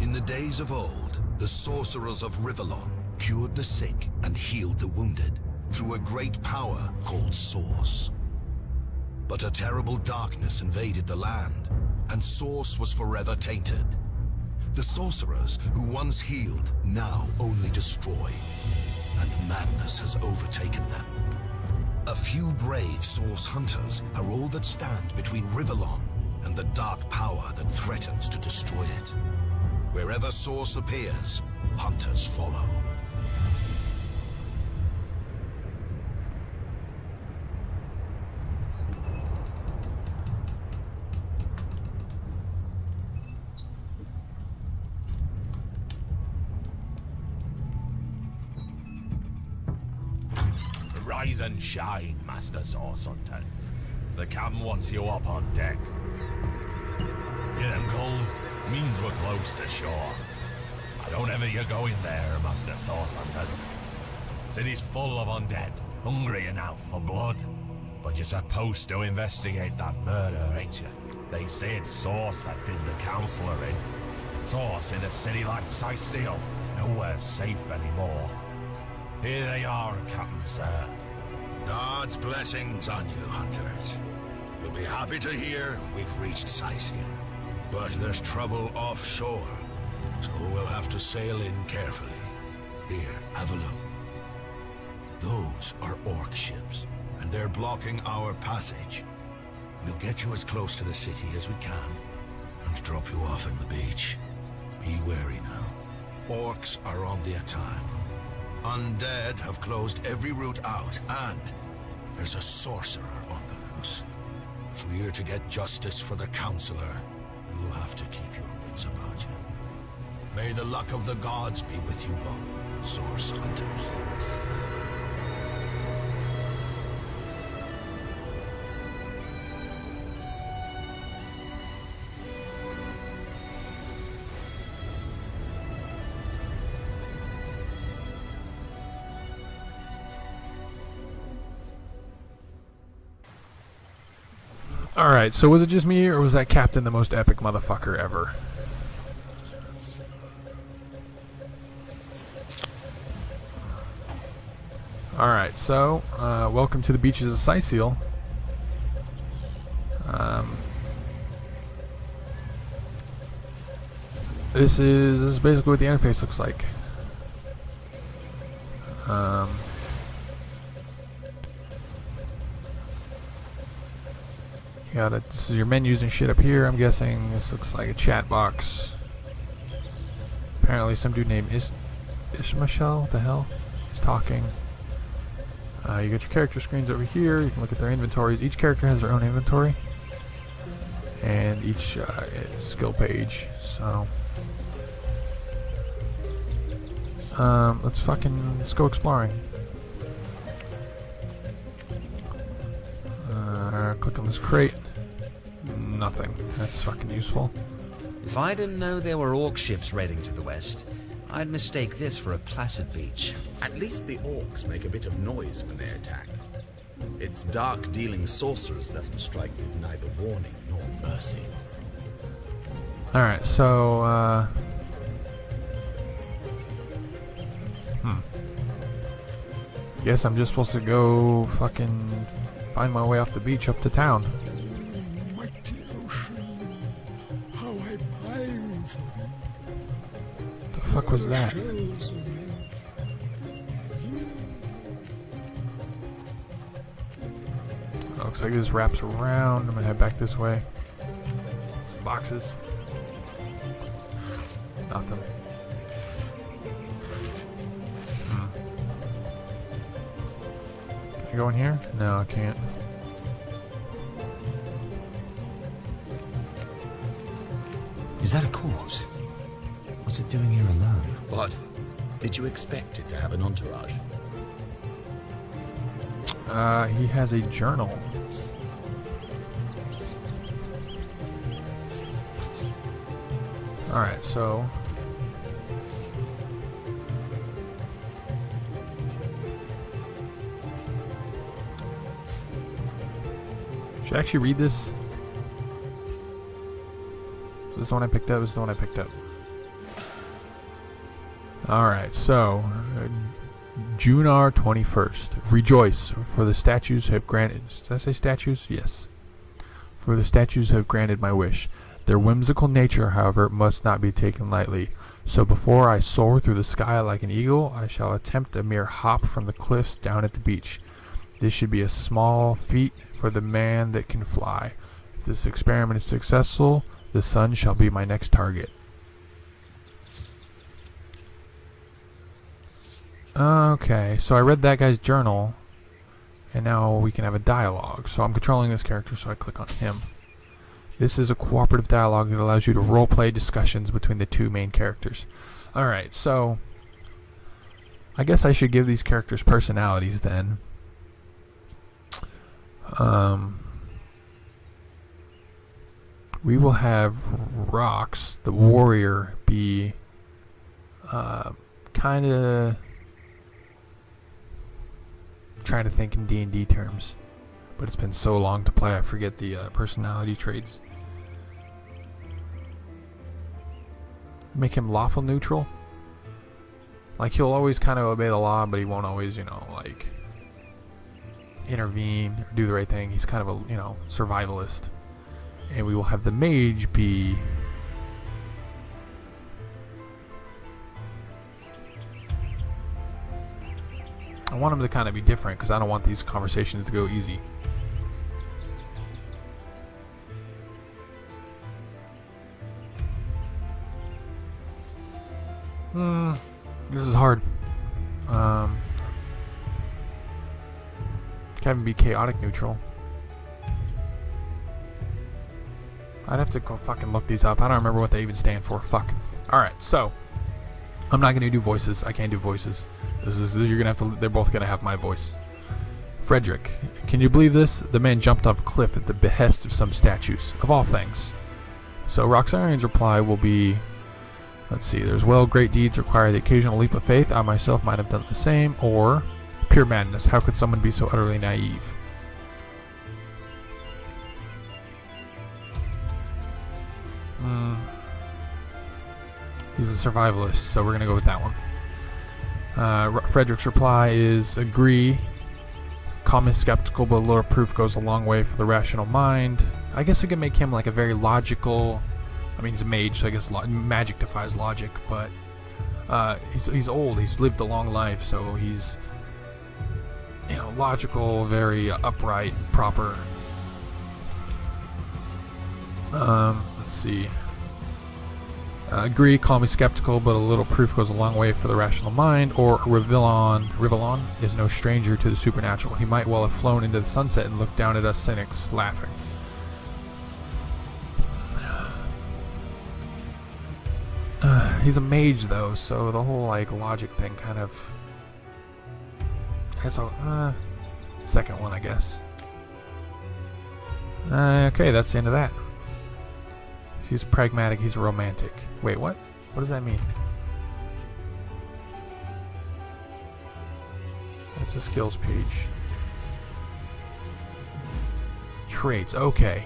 In the days of old, the sorcerers of Rivellon cured the sick and healed the wounded through a great power called Source. But a terrible darkness invaded the land, and Source was forever tainted. The sorcerers who once healed now only destroy, and madness has overtaken them. A few brave Source hunters are all that stand between Rivellon and the dark power that threatens to destroy it. Wherever Source appears, hunters follow. Rise and shine, Master Source Hunters. The captain wants you up on deck. Hear them gulls? Means we're close to shore. I don't ever you go in there, Master Source Hunters. City's full of undead, hungry and out for blood. But you're supposed to investigate that murder, ain't you? They say it's Source that did the Counselor in. Source in a city like Cyseal, nowhere safe anymore. Here they are, Captain Sir. God's blessings on you, hunters. You'll be happy to hear we've reached Cyseal. But there's trouble offshore, so we'll have to sail in carefully. Here, have a look. Those are orc ships, and they're blocking our passage. We'll get you as close to the city as we can, and drop you off in the beach. Be wary now. Orcs are on the attack. Undead have closed every route out, and there's a sorcerer on the loose. If we're to get justice for the Counselor, you'll have to keep your wits about you. May the luck of the gods be with you both, Source Hunters. Alright, so was it just me, or was that captain the most epic motherfucker ever? Alright, so, welcome to the beaches of Cyseal. This is basically what the interface looks like. This is your menus and shit up here, I'm guessing. This looks like a chat box. Apparently some dude named Ishmael, what the hell, is talking. You got your character screens over here. You can look at their inventories. Each character has their own inventory. And each skill page. So let's go exploring. Click on this crate. Nothing. That's fucking useful. If I didn't know there were orc ships raiding to the west, I'd mistake this for a placid beach. At least the orcs make a bit of noise when they attack. It's dark-dealing sorcerers that will strike with neither warning nor mercy. Alright, so, guess I'm just supposed to go fucking find my way off the beach up to town. Mighty ocean, how I pine for you. The fuck was that? Shells of me. Looks like this wraps around. I'm gonna head back this way. Some boxes. Nothing. Can I go in here? No, I can't. Is that a corpse? What's it doing here alone? What? Did you expect it to have an entourage? He has a journal. Alright, so should I actually read this? Is this the one I picked up? This is the one I picked up. Alright, so Junar 21st. Rejoice, for the statues have granted. Did I say statues? Yes. For the statues have granted my wish. Their whimsical nature, however, must not be taken lightly. So before I soar through the sky like an eagle, I shall attempt a mere hop from the cliffs down at the beach. This should be a small feat for the man that can fly. If this experiment is successful, the sun shall be my next target. Okay, so I read that guy's journal, and now we can have a dialogue. So I'm controlling this character, so I click on him. This is a cooperative dialogue that allows you to roleplay discussions between the two main characters. Alright, so I guess I should give these characters personalities then. We will have Rox, the warrior, be kind of trying to think in D&D terms, but it's been so long to play I forget the personality traits. Make him lawful neutral. Like, he'll always kind of obey the law, but he won't always, you know, like, intervene or do the right thing. He's kind of a, you know, survivalist. And we will have the mage be I want him to kind of be different because I don't want these conversations to go easy. This is hard. Can be chaotic neutral. I'd have to go fucking look these up. I don't remember what they even stand for. Fuck. Alright, so I'm not gonna do voices. I can't do voices. You're gonna have to. They're both gonna have my voice. Frederick, can you believe this? The man jumped off a cliff at the behest of some statues, of all things. So Roxarion's reply will be, let's see. There's great deeds require the occasional leap of faith. I myself might have done the same. Or pure madness. How could someone be so utterly naive? He's a survivalist, so we're gonna go with that one. Frederick's reply is agree. Calm is skeptical, but a little proof goes a long way for the rational mind. I guess we could make him like a very logical. I mean, he's a mage, so I guess magic defies logic. But he's old. He's lived a long life, so he's, you know, logical, very upright, proper. Let's see. Agree, calm is skeptical, but a little proof goes a long way for the rational mind. Or Rivellon is no stranger to the supernatural. He might well have flown into the sunset and looked down at us cynics, laughing. He's a mage, though, so the whole, like, logic thing kind of... I guess I'll... second one, I guess. Okay, that's the end of that. He's pragmatic, he's romantic. Wait, what? What does that mean? It's a skills page. Traits, okay.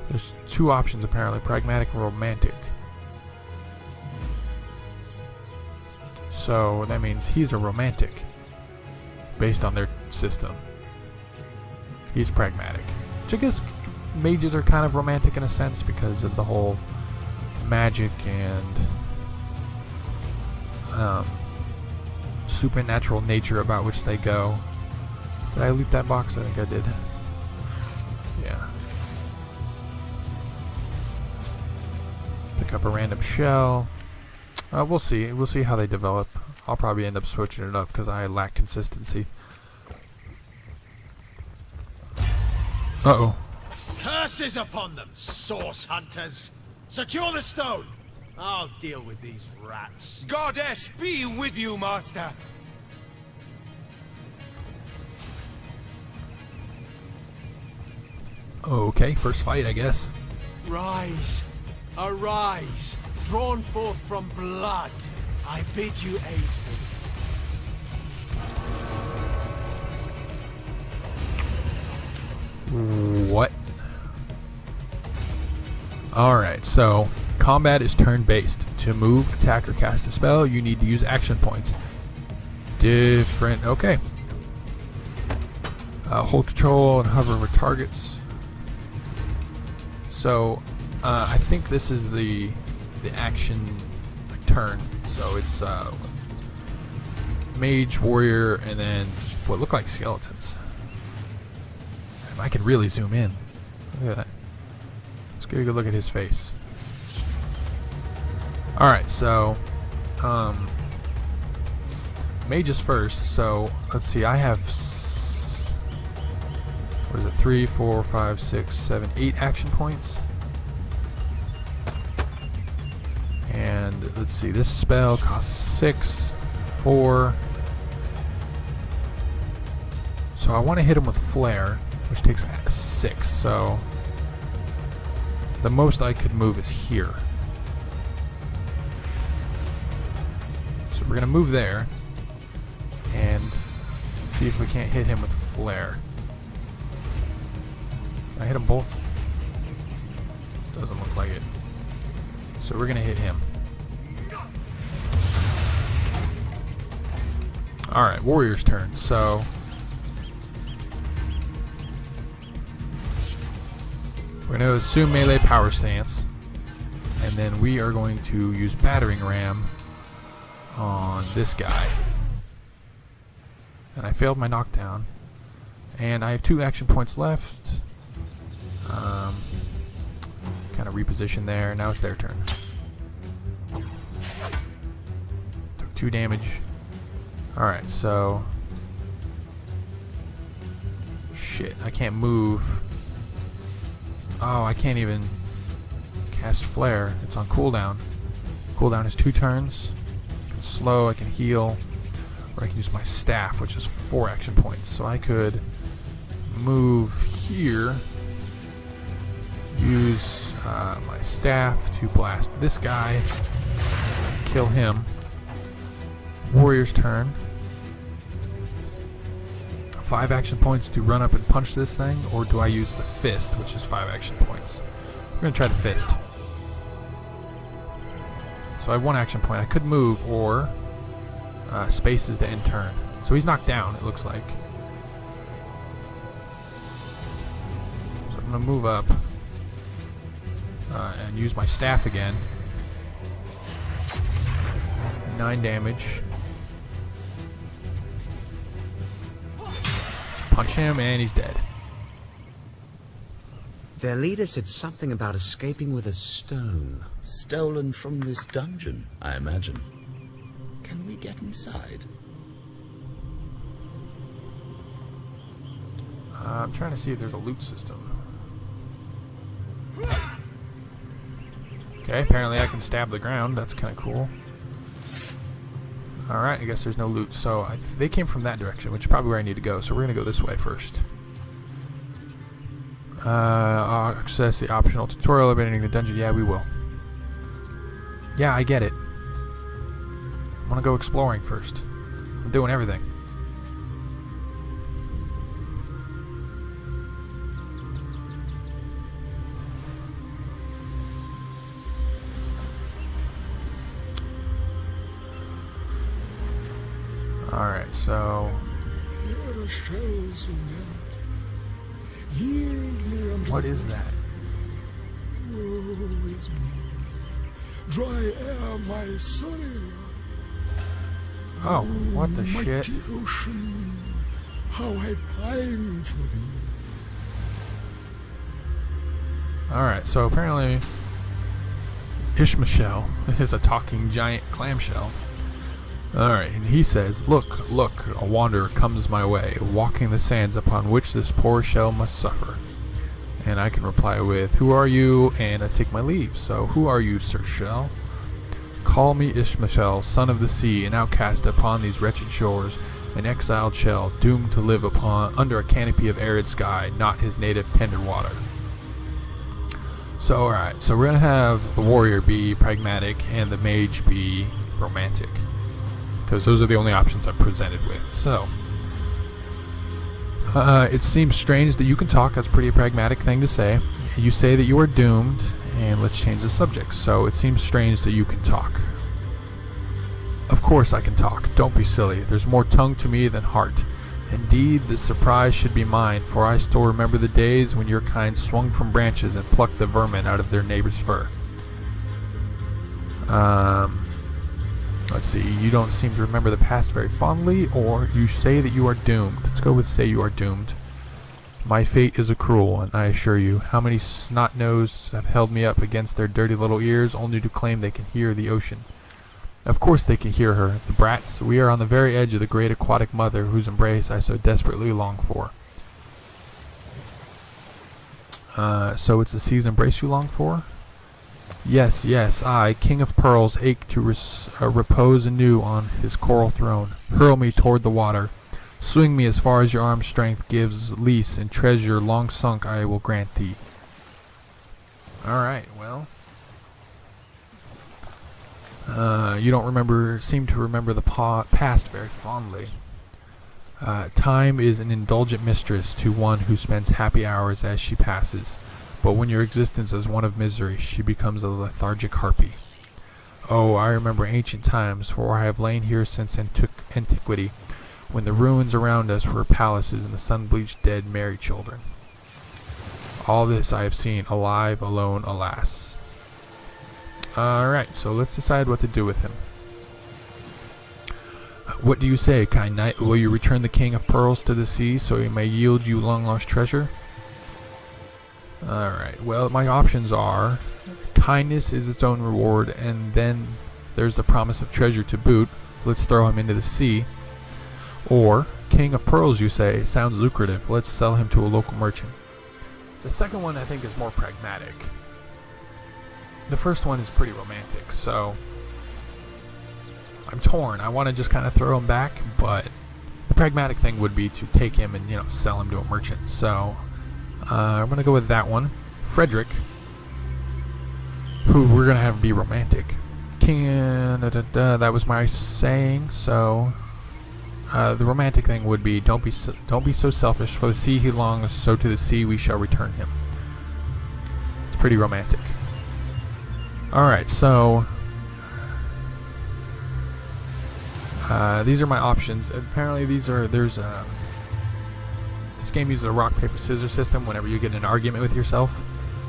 There's two options apparently, pragmatic and romantic. So that means he's a romantic based on their system. He's pragmatic. Which I guess mages are kind of romantic in a sense because of the whole magic and supernatural nature about which they go. Did I loot that box? I think I did. Yeah. Pick up a random shell. We'll see. We'll see how they develop. I'll probably end up switching it up because I lack consistency. Uh-oh. Curses upon them, source hunters! Secure the stone! I'll deal with these rats. Goddess be with you, master! Okay, first fight, I guess. Rise! Arise! Drawn forth from blood, I bid you aid me. What? Alright, so combat is turn-based. To move, attack, or cast a spell, you need to use action points. Different. Okay. Hold control and hover over targets. So, I think this is the action turn. So it's mage, warrior, and then what look like skeletons. I can really zoom in. Look at that. Let's get a good look at his face. Alright, so mage is first, so let's see, I have what is it, 3, 4, 5, 6, 7, 8 action points. And let's see, this spell costs 6, 4. So I want to hit him with flare, which takes 6, so the most I could move is here. So we're gonna move there and see if we can't hit him with flare. Can I hit them both? Doesn't look like it. So we're gonna hit him. Alright, warrior's turn. So we're going to assume melee power stance, and then we are going to use battering ram on this guy. And I failed my knockdown, and I have 2 action points left. Kind of reposition there. Now it's their turn. Took 2 damage. Alright, so shit, I can't move. Oh, I can't even cast flare. It's on cooldown. Cooldown is 2 turns. It's slow, I can heal, or I can use my staff, which is 4 action points. So I could move here, use my staff to blast this guy, kill him. Warrior's turn. 5 action points to run up and punch this thing, or do I use the fist, which is 5 action points? We're going to try the fist. So I have 1 action point. I could move, or space is to end turn. So he's knocked down, it looks like. So I'm going to move up and use my staff again. 9 damage. Punch him, and he's dead. Their leader said something about escaping with a stone. Stolen from this dungeon, I imagine. Can we get inside? I'm trying to see if there's a loot system. Okay, apparently I can stab the ground. That's kind of cool. Alright, I guess there's no loot. So they came from that direction, which is probably where I need to go. So we're going to go this way first. Access the optional tutorial abandoning the dungeon. Yeah, we will. Yeah, I get it. I want to go exploring first. I'm doing everything. Alright, so Here are shells in them. Yield me unto what is that? woe is me. Dry air my sorrow. Oh, what the Mighty shit? ocean, how I pine for thee. Alright, so apparently Ishmael is a talking giant clamshell. Alright, and he says, Look, look, a wanderer comes my way, walking the sands upon which this poor shell must suffer. And I can reply with, Who are you? And I take my leave. So, who are you, Sir Shell? Call me Ishmael, son of the sea, an outcast upon these wretched shores, an exiled shell, doomed to live under a canopy of arid sky, not his native tender water. So, alright, so we're going to have the warrior be pragmatic and the mage be romantic. Because those are the only options I'm presented with. So, it seems strange that you can talk. That's a pretty pragmatic thing to say. You say that you are doomed, And let's change the subject. So it seems strange that you can talk. Of course I can talk. Don't be silly. There's more tongue to me than heart. Indeed, the surprise should be mine, for I still remember the days when your kind swung from branches and plucked the vermin out of their neighbor's fur. Let's see. You don't seem to remember the past very fondly, or you say that you are doomed. Let's go with say you are doomed. My fate is a cruel one, I assure you. How many snot-nosed have held me up against their dirty little ears only to claim they can hear the ocean? Of course they can hear her, the brats. We are on the very edge of the great aquatic mother whose embrace I so desperately long for. So it's the sea's embrace you long for? Yes, yes, I, King of Pearls, ache to repose anew on his coral throne. Hurl me toward the water. Swing me as far as your arm's strength gives lease, and treasure long sunk I will grant thee. Alright, well. You don't seem to remember the past very fondly. Time is an indulgent mistress to one who spends happy hours as she passes, but when your existence is one of misery, she becomes a lethargic harpy. Oh, I remember ancient times, for I have lain here since antiquity, when the ruins around us were palaces and the sun-bleached dead married children. All this I have seen, alive, alone, alas. Alright, so let's decide what to do with him. What do you say, kind knight? Will you return the King of Pearls to the sea so he may yield you long-lost treasure? Alright, well, my options are kindness is its own reward, and then there's the promise of treasure to boot. Let's throw him into the sea. Or, King of Pearls, you say, sounds lucrative. Let's sell him to a local merchant. The second one I think is more pragmatic. The first one is pretty romantic, so I'm torn. I want to just kind of throw him back, but the pragmatic thing would be to take him and, sell him to a merchant. So I'm going to go with that one. Frederick, who we're going to have be romantic. That was my saying, so the romantic thing would be don't be so selfish. For the sea he longs, so to the sea we shall return him. It's pretty romantic. Alright, so these are my options. Apparently this game uses a rock, paper, scissors system whenever you get in an argument with yourself,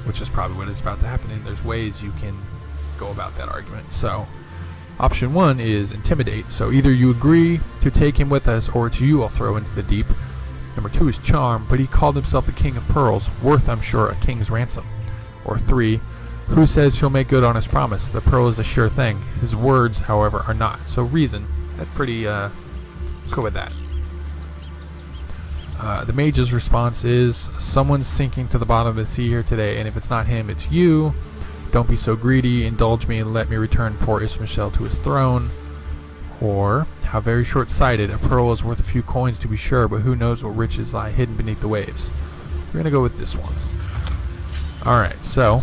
which is probably what is about to happen, and there's ways you can go about that argument. So option 1 is intimidate. So either you agree to take him with us, or it's you I'll throw into the deep. Number 2 is charm, but he called himself the King of Pearls, worth, I'm sure, a king's ransom. Or 3, who says he'll make good on his promise? The pearl is a sure thing. His words, however, are not. So reason. That's pretty, let's go with that. The mage's response is, someone's sinking to the bottom of the sea here today, and if it's not him, it's you. Don't be so greedy. Indulge me and let me return poor Ishmael to his throne. Or, how very short-sighted. A pearl is worth a few coins to be sure, but who knows what riches lie hidden beneath the waves. We're going to go with this one. Alright, so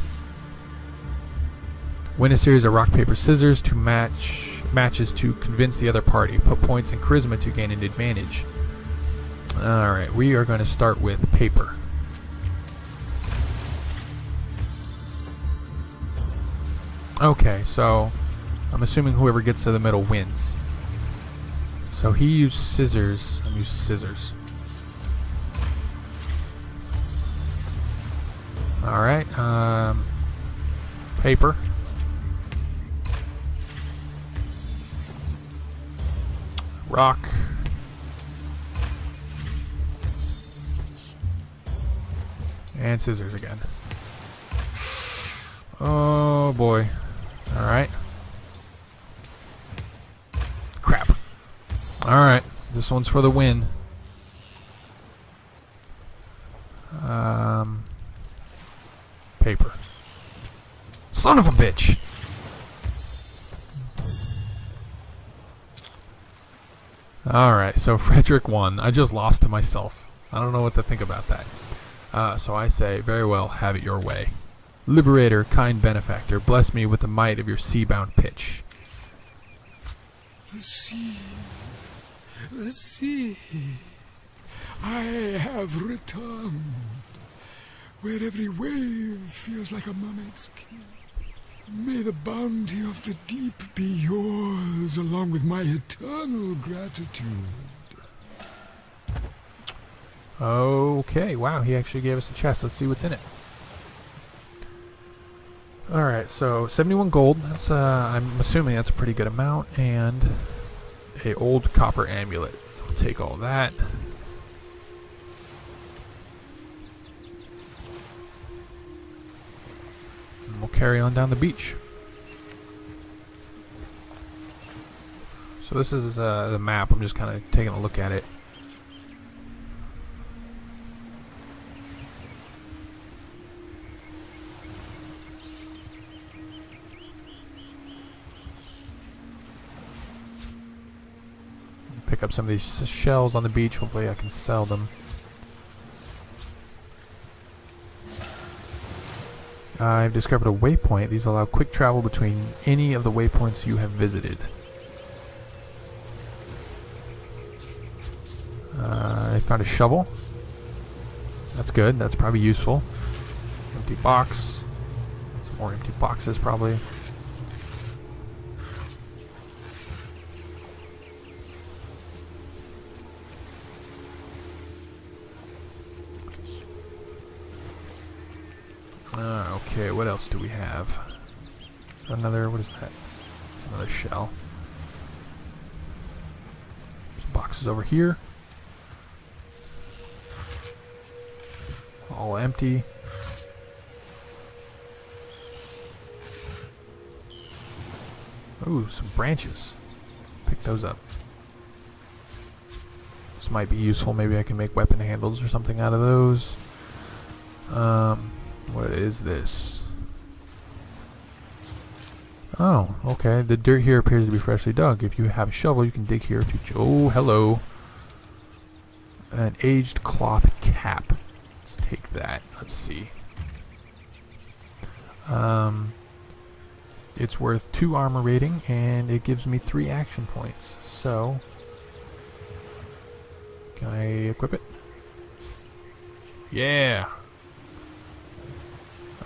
win a series of rock, paper, scissors to matches to convince the other party. Put points in charisma to gain an advantage. Alright, we are going to start with paper. Okay, so I'm assuming whoever gets to the middle wins. So he used scissors. I'm using scissors. Alright, paper. Rock. And scissors again. Oh boy. Alright. Crap. Alright. This one's for the win. Paper. Son of a bitch! Alright, so Frederick won. I just lost to myself. I don't know what to think about that. So I say, very well, have it your way. Liberator, kind benefactor, bless me with the might of your sea-bound pitch. The sea. The sea. I have returned. where every wave feels like a mermaid's kiss. May the bounty of the deep be yours, along with my eternal gratitude. Okay, wow, he actually gave us a chest. Let's see what's in it. Alright, so 71 gold. That's I'm assuming that's a pretty good amount. And a old copper amulet. I'll take all that. And we'll carry on down the beach. So this is the map. I'm just kind of taking a look at it. Pick up some of these shells on the beach. Hopefully I can sell them. I've discovered a waypoint. These allow quick travel between any of the waypoints you have visited. I found a shovel. That's good. That's probably useful. Empty box. Some more empty boxes probably. Okay, what else do we have? Is that another, what is that? It's another shell. Some boxes over here. All empty. Ooh, some branches. Pick those up. This might be useful. Maybe I can make weapon handles or something out of those. What is this? Oh, okay. The dirt here appears to be freshly dug. If you have a shovel, you can dig here to... Oh, hello. An aged cloth cap. Let's take that. Let's see. It's worth 2 armor rating, and it gives me 3 action points. So, can I equip it? Yeah!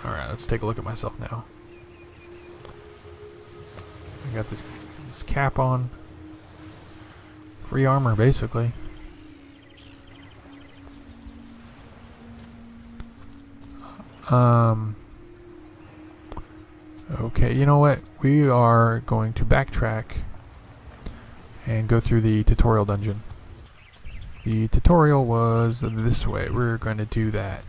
Alright, let's take a look at myself now. I got this cap on. Free armor, basically. Okay, you know what? We are going to backtrack and go through the tutorial dungeon. The tutorial was this way. We're going to do that.